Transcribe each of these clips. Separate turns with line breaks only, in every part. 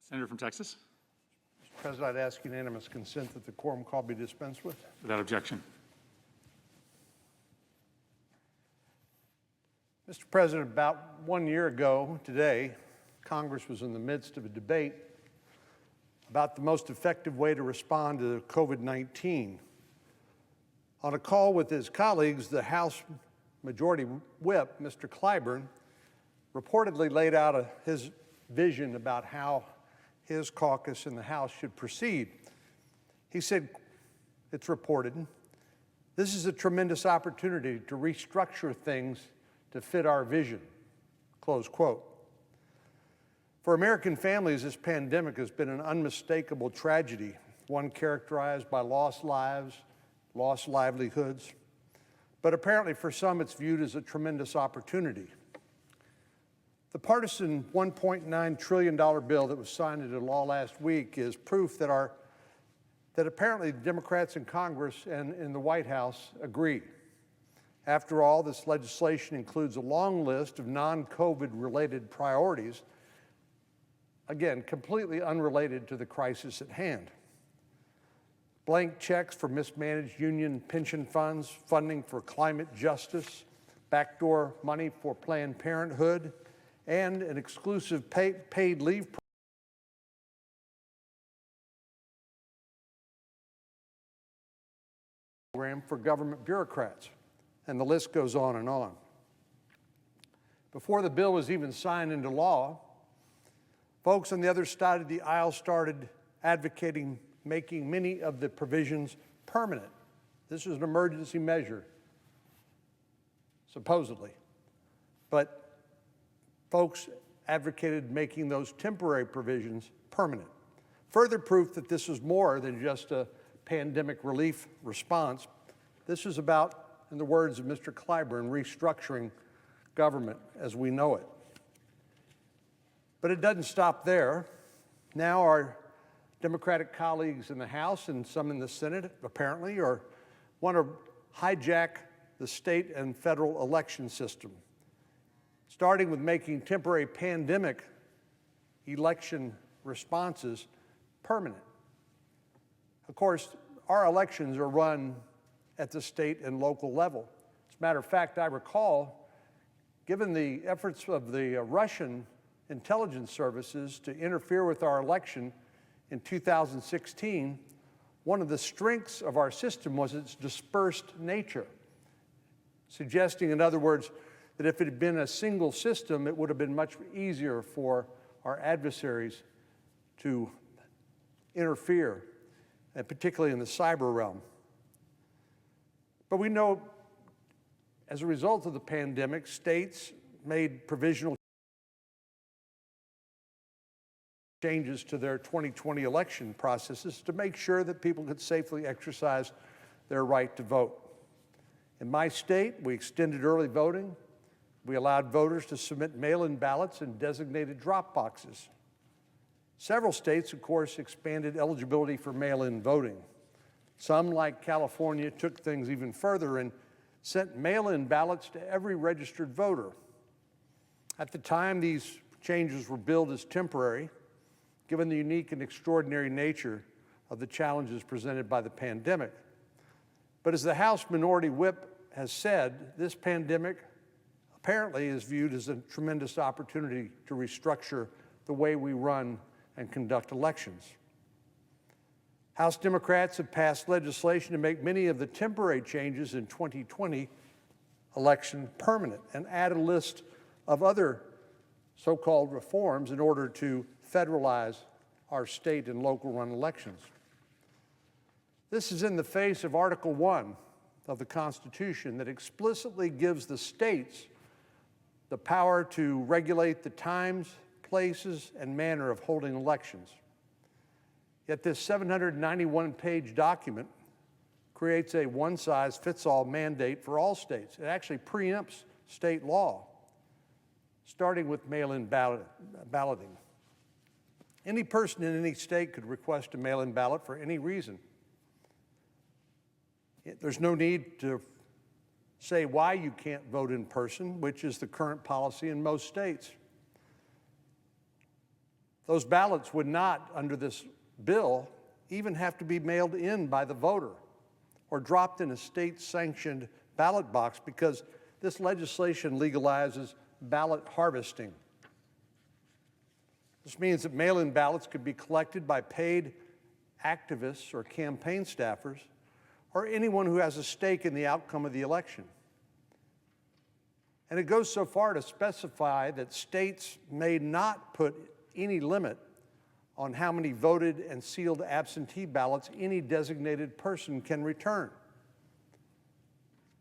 Senator from Texas.
Mr. President, I'd ask unanimous consent that the quorum call be dispensed with.
Without objection.
Mr. President, about 1 year ago today, Congress was in the midst of a debate about the most effective way to respond to COVID-19. On a call with his colleagues, the House Majority Whip, Mr. Clyburn, reportedly laid out his vision about how his caucus in the House should proceed. He said, it's reported, this is a tremendous opportunity to restructure things to fit our vision, close quote. For American families, this pandemic has been an unmistakable tragedy, one characterized by lost lives, lost livelihoods, but apparently for some it's viewed as a tremendous opportunity. The partisan $1.9 trillion bill that was signed into law last week is proof that apparently Democrats in Congress and in the White House agree. After all, this legislation includes a long list of non-COVID related priorities, again, completely unrelated to the crisis at hand. Blank checks for mismanaged union pension funds, funding for climate justice, backdoor money for Planned Parenthood, and an exclusive paid leave program for government bureaucrats. And the list goes on and on. Before the bill was even signed into law, folks on the other side of the aisle started advocating making many of the provisions permanent. This was an emergency measure, supposedly. But folks advocated making those temporary provisions permanent. Further proof that this was more than just a pandemic relief response. This is about, in the words of Mr. Clyburn, restructuring government as we know it. But it doesn't stop there. Now our Democratic colleagues in the House and some in the Senate apparently want to hijack the state and federal election system, starting with making temporary pandemic election responses permanent. Of course, our elections are run at the state and local level. As a matter of fact, I recall, given the efforts of the Russian intelligence services to interfere with our election in 2016, one of the strengths of our system was its dispersed nature, suggesting, in other words, that if it had been a single system, it would have been much easier for our adversaries to interfere, and particularly in the cyber realm. But we know, as a result of the pandemic, states made provisional changes to their 2020 election processes to make sure that people could safely exercise their right to vote. In my state, we extended early voting. We allowed voters to submit mail-in ballots in designated drop boxes. Several states, of course, expanded eligibility for mail-in voting. Some, like California, took things even further and sent mail-in ballots to every registered voter. At the time, these changes were billed as temporary, given the unique and extraordinary nature of the challenges presented by the pandemic. But as the House Minority Whip has said, this pandemic apparently is viewed as a tremendous opportunity to restructure the way we run and conduct elections. House Democrats have passed legislation to make many of the temporary changes in 2020 election permanent and add a list of other so-called reforms in order to federalize our state and local run elections. This is in the face of Article 1 of the Constitution that explicitly gives the states the power to regulate the times, places, and manner of holding elections. Yet this 791-page document creates a one-size-fits-all mandate for all states. It actually preempts state law, starting with mail-in balloting. Any person in any state could request a mail-in ballot for any reason. There's no need to say why you can't vote in person, which is the current policy in most states. Those ballots would not, under this bill, even have to be mailed in by the voter or dropped in a state-sanctioned ballot box, because this legislation legalizes ballot harvesting. This means that mail-in ballots could be collected by paid activists or campaign staffers or anyone who has a stake in the outcome of the election. And it goes so far to specify that states may not put any limit on how many voted and sealed absentee ballots any designated person can return.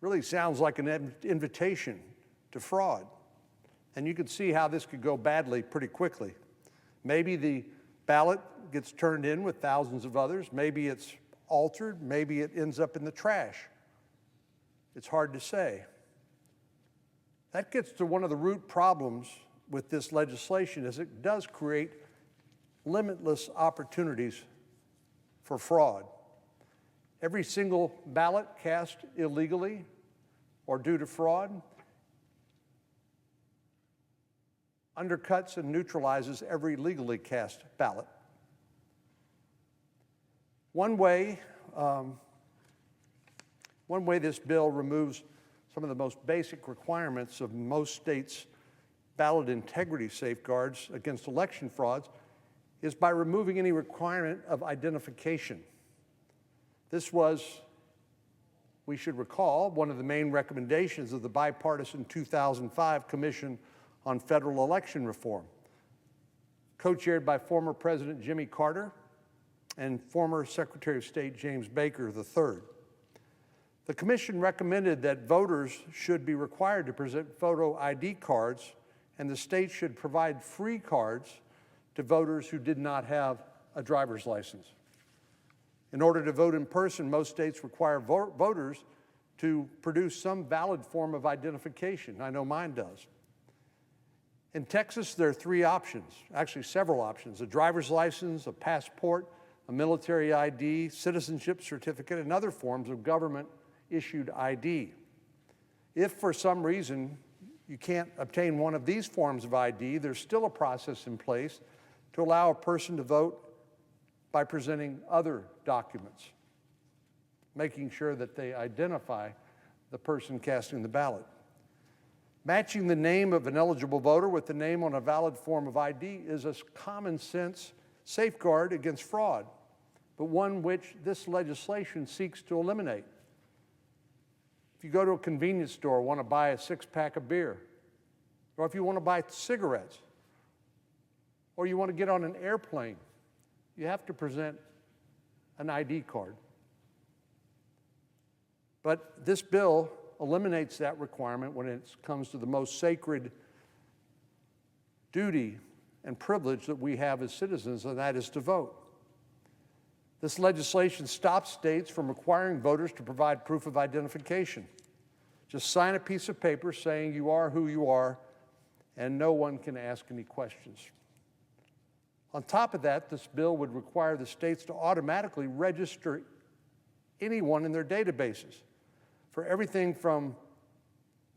Really sounds like an invitation to fraud. And you can see how this could go badly pretty quickly. Maybe the ballot gets turned in with thousands of others. Maybe it's altered. Maybe it ends up in the trash. It's hard to say. That gets to one of the root problems with this legislation, is it does create limitless opportunities for fraud. Every single ballot cast illegally or due to fraud undercuts and neutralizes every legally cast ballot. One way this bill removes some of the most basic requirements of most states' ballot integrity safeguards against election frauds is by removing any requirement of identification. This was, we should recall, one of the main recommendations of the bipartisan 2005 Commission on Federal Election Reform, co-chaired by former President Jimmy Carter and former Secretary of State James Baker III. The commission recommended that voters should be required to present photo ID cards, and the state should provide free cards to voters who did not have a driver's license. In order to vote in person, most states require voters to produce some valid form of identification. I know mine does. In Texas, there are three options, actually several options: a driver's license, a passport, a military ID, citizenship certificate, and other forms of government-issued ID. If for some reason you can't obtain one of these forms of ID, there's still a process in place to allow a person to vote by presenting other documents, making sure that they identify the person casting the ballot. Matching the name of an eligible voter with the name on a valid form of ID is a common sense safeguard against fraud, but one which this legislation seeks to eliminate. If you go to a convenience store, want to buy a six-pack of beer, or if you want to buy cigarettes, or you want to get on an airplane, you have to present an ID card. But this bill eliminates that requirement when it comes to the most sacred duty and privilege that we have as citizens, and that is to vote. This legislation stops states from requiring voters to provide proof of identification. Just sign a piece of paper saying you are who you are, and no one can ask any questions. On top of that, this bill would require the states to automatically register anyone in their databases for everything from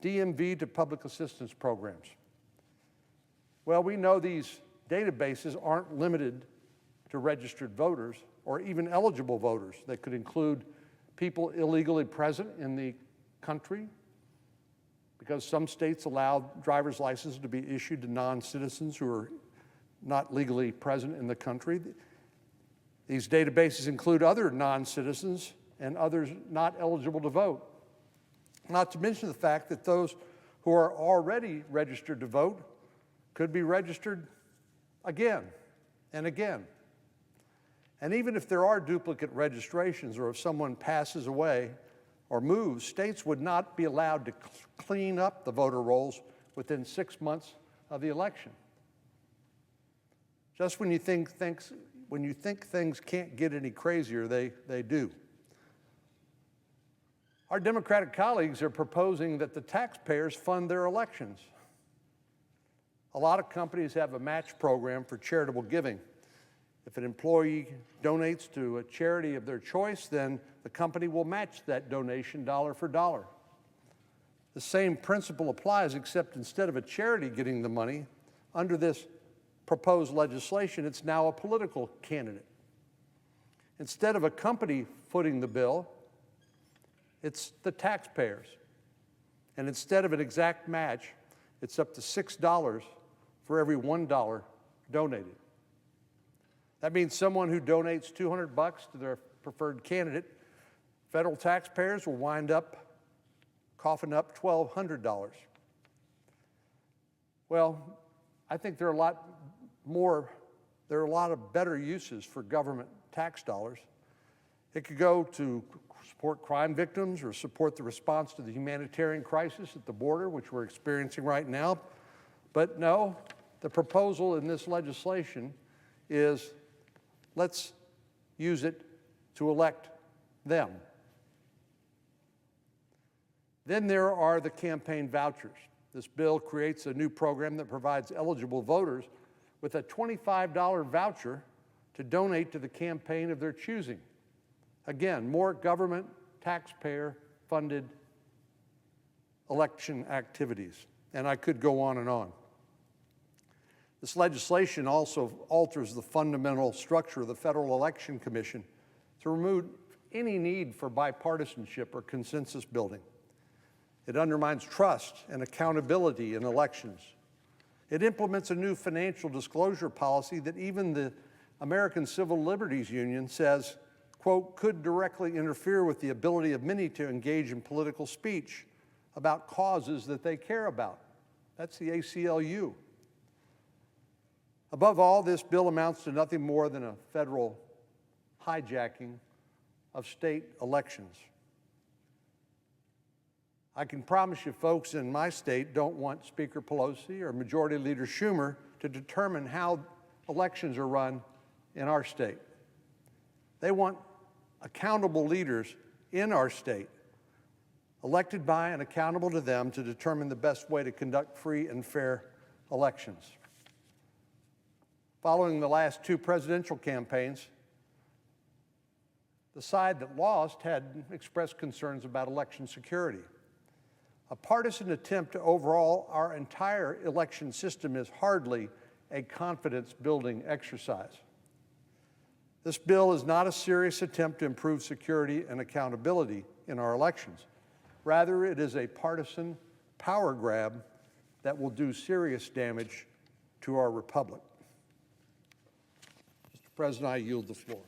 DMV to public assistance programs. Well, we know these databases aren't limited to registered voters or even eligible voters. They could include people illegally present in the country, because some states allow driver's licenses to be issued to non-citizens who are not legally present in the country. These databases include other non-citizens and others not eligible to vote. Not to mention the fact that those who are already registered to vote could be registered again and again. And even if there are duplicate registrations, or if someone passes away or moves, states would not be allowed to clean up the voter rolls within 6 months of the election. Just when you think things can't get any crazier, they do. Our Democratic colleagues are proposing that the taxpayers fund their elections. A lot of companies have a match program for charitable giving. If an employee donates to a charity of their choice, then the company will match that donation dollar for dollar. The same principle applies, except instead of a charity getting the money, under this proposed legislation, it's now a political candidate. Instead of a company footing the bill, it's the taxpayers. And instead of an exact match, it's up to $6 for every $1 donated. That means someone who donates $200 to their preferred candidate, federal taxpayers will wind up coughing up $1,200. Well, I think there are a lot of better uses for government tax dollars. It could go to support crime victims or support the response to the humanitarian crisis at the border, which we're experiencing right now. But no, the proposal in this legislation is let's use it to elect them. Then there are the campaign vouchers. This bill creates a new program that provides eligible voters with a $25 voucher to donate to the campaign of their choosing. Again, more government, taxpayer-funded election activities. And I could go on and on. This legislation also alters the fundamental structure of the Federal Election Commission to remove any need for bipartisanship or consensus building. It undermines trust and accountability in elections. It implements a new financial disclosure policy that even the American Civil Liberties Union says, quote, could directly interfere with the ability of many to engage in political speech about causes that they care about. That's the ACLU. Above all, this bill amounts to nothing more than a federal hijacking of state elections. I can promise you folks in my state don't want Speaker Pelosi or Majority Leader Schumer to determine how elections are run in our state. They want accountable leaders in our state, elected by and accountable to them to determine the best way to conduct free and fair elections. Following the last two presidential campaigns, the side that lost had expressed concerns about election security. A partisan attempt to overhaul our entire election system is hardly a confidence-building exercise. This bill is not a serious attempt to improve security and accountability in our elections. Rather, it is a partisan power grab that will do serious damage to our republic. Mr. President, I yield the floor.